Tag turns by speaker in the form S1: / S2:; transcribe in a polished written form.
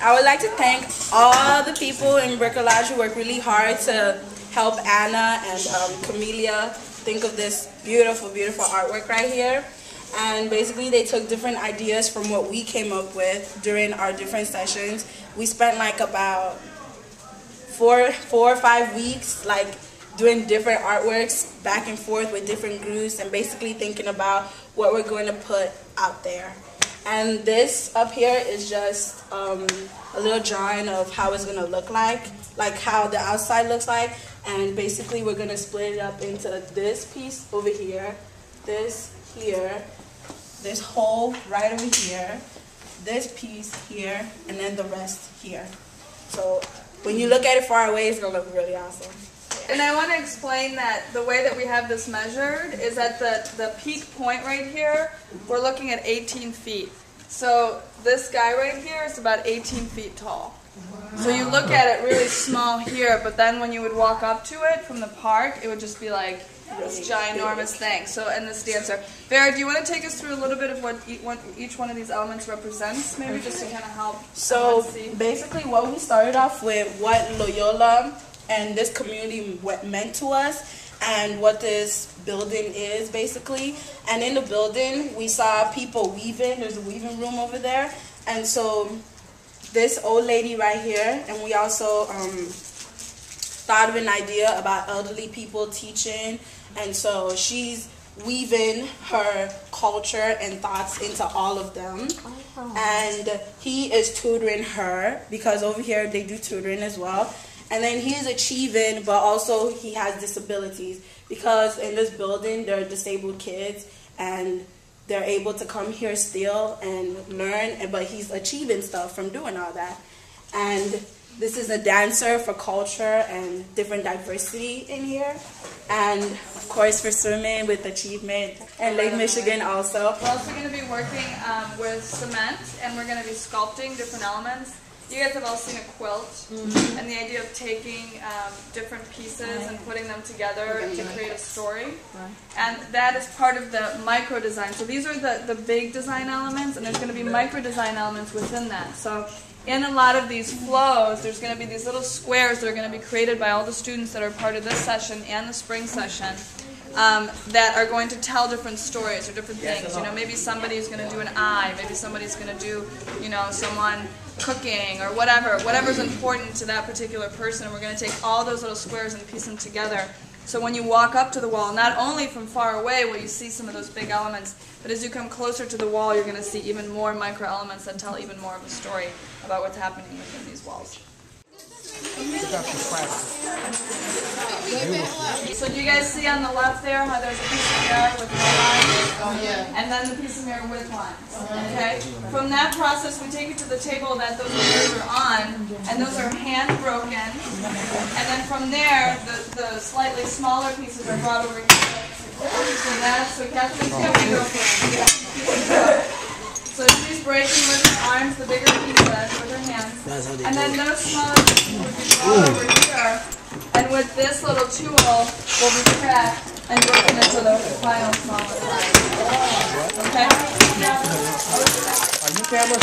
S1: I would like to thank all the people in Brickolage who worked really hard to help Anna and Camelia think of this beautiful, beautiful artwork right here. And basically they took different ideas from what we came up with during our different sessions. We spent like about four or 5 weeks like doing different artworks back and forth with different groups and basically thinking about what we're going to put out there. And this up here is just a little drawing of how it's going to look like how the outside looks like. And basically we're going to split it up into this piece over here, this here, this hole right over here, this piece here, and then the rest here. So when you look at it far away, it's going to look really awesome.
S2: And I want to explain that the way that we have this measured is at the peak point right here, we're looking at 18 feet. So this guy right here is about 18 feet tall. So you look at it really small here, but then when you would walk up to it from the park, it would just be like this ginormous thing. So, and this dancer. Vera, do you want to take us through a little bit of what each one of these elements represents, maybe just to kind of help
S1: So basically what we started off with, what Loyola and this community meant to us and what this building is basically. And in the building we saw people weaving. There's a weaving room over there. And so this old lady right here, and we also thought of an idea about elderly people teaching, and so she's weaving her culture and thoughts into all of them. And he is tutoring her because over here they do tutoring as well. And then he is achieving, but also he has disabilities because in this building there are disabled kids and they're able to come here still and learn, but he's achieving stuff from doing all that. And this is a dancer for culture and different diversity in here. And of course for swimming with achievement and Lake Michigan also.
S2: We're also going to be working with cement, and we're going to be sculpting different elements. You guys have all seen a quilt, and the idea of taking different pieces and putting them together to create a story. And that is part of the micro design. So these are the big design elements, and there's going to be micro design elements within that. So in a lot of these flows, there's going to be these little squares that are going to be created by all the students that are part of this session and the spring session. That are going to tell different stories or different things. You know, maybe somebody's going to do an eye, maybe somebody's going to do, you know, someone cooking or whatever's important to that particular person, and we're going to take all those little squares and piece them together. So when you walk up to the wall, not only from far away will you see some of those big elements, but as you come closer to the wall, you're going to see even more micro elements that tell even more of a story about what's happening within these walls. So do you guys see on the left there how there's a piece of mirror with no lines? And then the piece of mirror with lines. Okay? From that process, we take it to the table that those mirrors are on, and those are hand broken. And then from there, the slightly smaller pieces are brought over here. So Catherine's going to go for it. So she's breaking with her arms the bigger pieces with her hands. And then those smaller pieces will be brought over here. And with this little tool, will be cracked and broken into the final smaller parts. Okay?
S3: Are you camera?